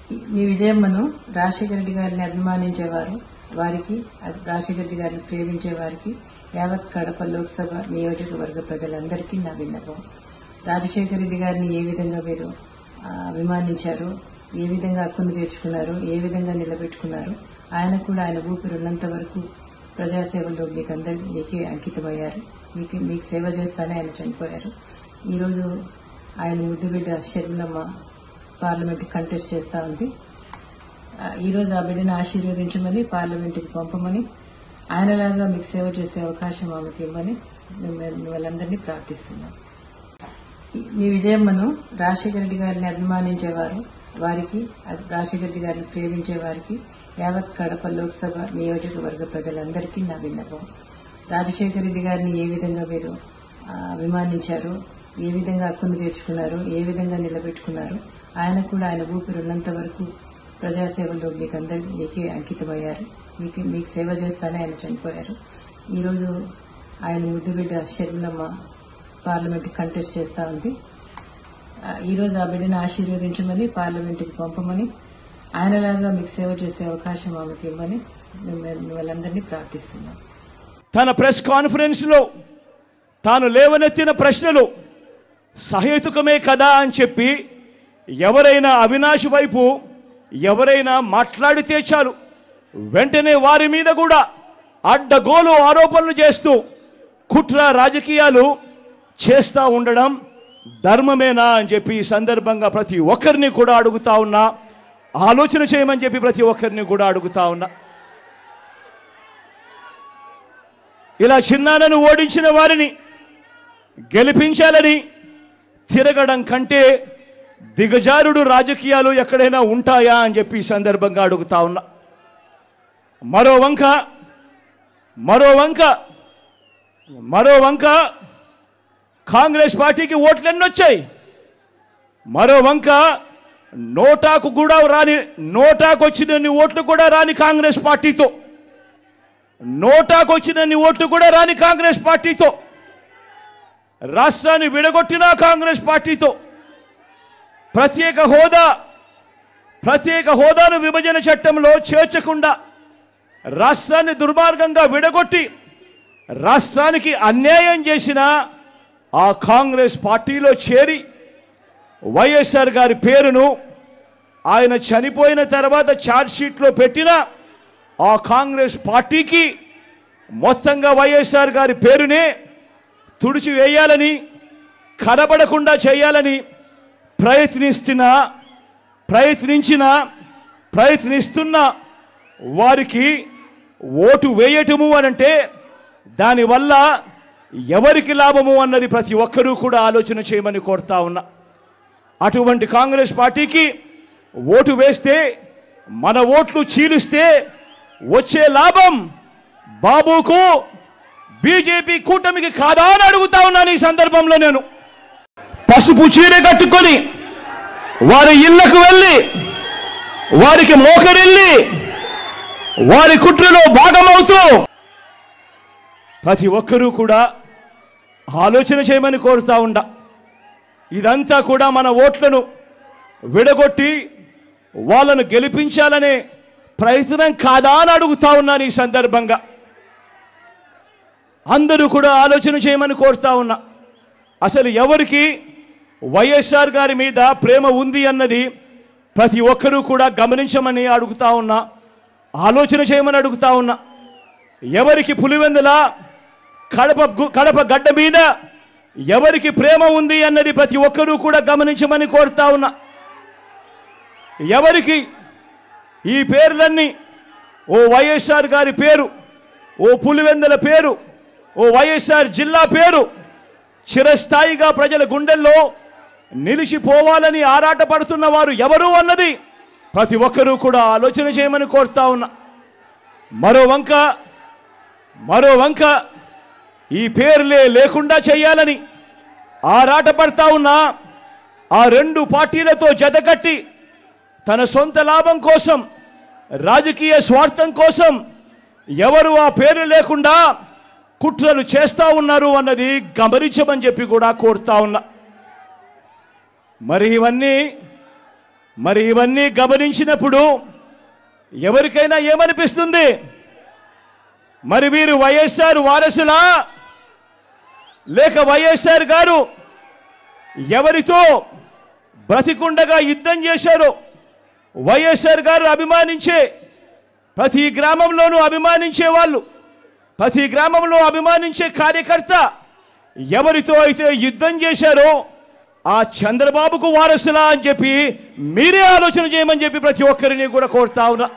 మీ విజయమ్మను రాజశేఖర రెడ్డి గారిని అభిమానించేవారు, వారికి రాజశేఖర రెడ్డి గారిని ప్రేమించే వారికి యావత్ కడప లోక్సభ నియోజకవర్గ ప్రజలందరికీ నా విన్నపం. రాజశేఖర రెడ్డి గారిని ఏ విధంగా మీరు అభిమానించారు, ఏ విధంగా హక్కును తీర్చుకున్నారు, ఏ విధంగా నిలబెట్టుకున్నారు, ఆయన కూడా ఆయన ఊపిరున్నంత వరకు ప్రజాసేవలో మీకే అంకితమయ్యారు. మీకు సేవ చేస్తానే ఆయన చనిపోయారు. ఈరోజు ఆయన ముద్దుబిడ్డ షర్మిలమ్మ పార్లమెంట్ కంటెస్ట్ చేస్తా ఉంది. ఈరోజు ఆ బిడ్డను ఆశీర్వదించమని, పార్లమెంటుకి పంపమని, ఆయనలాగా మీకు సేవ చేసే అవకాశం ఆమెకి ఇవ్వమని వాళ్ళందరినీ ప్రార్థిస్తున్నాం. మీ విజయమ్మను రాజశేఖర రెడ్డి గారిని అభిమానించేవారు, వారికి రాజశేఖర రెడ్డి గారిని ప్రేమించే వారికి యావత్ కడప లోక్సభ నియోజకవర్గ ప్రజలందరికీ నా విన్నపం. రాజశేఖర రెడ్డి గారిని ఏ విధంగా మీరు అభిమానించారు, ఏ విధంగా హక్కును తీర్చుకున్నారు, ఏ విధంగా నిలబెట్టుకున్నారు, ఆయన కూడా ఆయన ఊపిరున్నంత వరకు ప్రజాసేవలో మీకే అంకితమయ్యారు. మీకు సేవ చేస్తానే ఆయన చనిపోయారు. ఈరోజు ఆయన ముద్దుబిడ్డ షర్మిలమ్మ పార్లమెంట్ కంటెస్ట్ చేస్తా ఉంది. ఈరోజు ఆ బిడ్డను ఆశీర్వదించమని, పార్లమెంటుకి పంపమని, ఆయనలాగా మీకు సేవ చేసే అవకాశం ఆమెకి ఇవ్వమని వాళ్ళందరినీ ప్రార్థిస్తున్నాం. తన ప్రెస్ కాన్ఫరెన్స్ లో తాను లేవనెత్తిన ప్రశ్నలు సహేతుకమే కదా అని చెప్పి ఎవరైనా అవినాష్ వైపు ఎవరైనా మాట్లాడితే చాలు వెంటనే వారి మీద కూడా అడ్డగోలు ఆరోపణలు చేస్తూ కుట్ర రాజకీయాలు చేస్తూ ఉండడం ధర్మమేనా అని చెప్పి ఈ సందర్భంగా ప్రతి ఒక్కరిని కూడా అడుగుతా ఉన్నా. ఆలోచన చేయమని చెప్పి ప్రతి ఒక్కరిని కూడా అడుగుతా ఉన్నా. ఇలా చిన్నాలను ఓడించిన వారిని గెలిపించాలని తిరగడం కంటే దిగజారుడు రాజకీయాలు ఎక్కడైనా ఉంటాయా అని చెప్పి ఈ సందర్భంగా అడుగుతా ఉన్నా. మరో వంక కాంగ్రెస్ పార్టీకి ఓట్లు ఎన్నొచ్చాయి, మరో వంక నోటాకు వచ్చినన్ని ఓట్లు కూడా రాని కాంగ్రెస్ పార్టీతో, కాంగ్రెస్ పార్టీతో, రాష్ట్రాన్ని విడగొట్టిన కాంగ్రెస్ పార్టీతో, ప్రత్యేక హోదాను విభజన చట్టంలో చేర్చకుండా రాష్ట్రాన్ని దుర్మార్గంగా విడగొట్టి రాష్ట్రానికి అన్యాయం చేసిన ఆ కాంగ్రెస్ పార్టీలో చేరి వైఎస్ఆర్ గారి పేరును ఆయన చనిపోయిన తర్వాత ఛార్జ్షీట్లో పెట్టిన ఆ కాంగ్రెస్ పార్టీకి మొత్తంగా వైఎస్ఆర్ గారి పేరునే తుడిచివేయాలని, కనబడకుండా చేయాలని ప్రయత్నిస్తున్న వారికి ఓటు వేయటము అనంటే దానివల్ల ఎవరికి లాభము అన్నది ప్రతి ఒక్కరూ కూడా ఆలోచన చేయమని కోరుతా ఉన్నా. అటువంటి కాంగ్రెస్ పార్టీకి ఓటు వేస్తే, మన ఓట్లు చీలిస్తే వచ్చే లాభం బాబుకు, బీజేపీ కూటమికి కాదా అని అడుగుతా ఉన్నాను. ఈ సందర్భంలో నేను పసుపు చీర కట్టుకొని వారి ఇళ్లకు వెళ్ళి వారికి మోకరిల్లి వారి కుట్రలో భాగమవుతూ ప్రతి ఒక్కరూ కూడా ఆలోచన చేయమని కోరుతా ఉండా. ఇదంతా కూడా మన ఓట్లను విడగొట్టి వాళ్ళను గెలిపించాలనే ప్రయత్నం కాదా అని అడుగుతా ఉన్నాను. ఈ సందర్భంగా అందరూ కూడా ఆలోచన చేయమని కోరుతా ఉన్నా. అసలు ఎవరికి వైఎస్ఆర్ గారి మీద ప్రేమ ఉంది అన్నది ప్రతి ఒక్కరూ కూడా గమనించమని అడుగుతా ఉన్నా, ఆలోచన చేయమని అడుగుతా ఉన్నా. ఎవరికి పులివెందుల కడప గడ్డ మీద ఎవరికి ప్రేమ ఉంది అన్నది ప్రతి ఒక్కరూ కూడా గమనించమని కోరుతా ఉన్నా. ఎవరికి ఈ పేర్లన్నీ, ఓ వైఎస్ఆర్ గారి పేరు, ఓ పులివెందుల పేరు, ఓ వైఎస్ఆర్ జిల్లా పేరు చిరస్థాయిగా ప్రజల గుండెల్లో నిలిచిపోవాలని ఆరాటపడుతున్న వారు ఎవరు అన్నది ప్రతి ఒక్కరూ కూడా ఆలోచన చేయమని కోరుతా ఉన్నా. మరో వంక ఈ పేర్లే లేకుండా చేయాలని ఆరాటపడతా ఉన్నా ఆ రెండు పార్టీలతో జతకట్టి తన సొంత లాభం కోసం, రాజకీయ స్వార్థం కోసం ఎవరు ఆ పేరు లేకుండా కుట్రలు చేస్తా ఉన్నారు అన్నది గమనించమని చెప్పి కూడా కోరుతా ఉన్నా. మరి ఇవన్నీ మరి ఇవన్నీ గమనించినప్పుడు ఎవరికైనా ఏమనిపిస్తుంది? మరి వీరు వైఎస్ఆర్ వారసులా, లేక వైఎస్ఆర్ గారు ఎవరితో బ్రతికుండగా యుద్ధం చేశారో, వైఎస్ఆర్ గారు అభిమానించే ప్రతి గ్రామంలోనూ అభిమానించే వాళ్ళు, ప్రతి గ్రామంలో అభిమానించే కార్యకర్త ఎవరితో అయితే యుద్ధం చేశారో ఆ చంద్రబాబుకు వారసులా అని చెప్పి మీరే ఆలోచన చేయమని చెప్పి ప్రతి ఒక్కరిని కూడా కోరుతా ఉన్నా.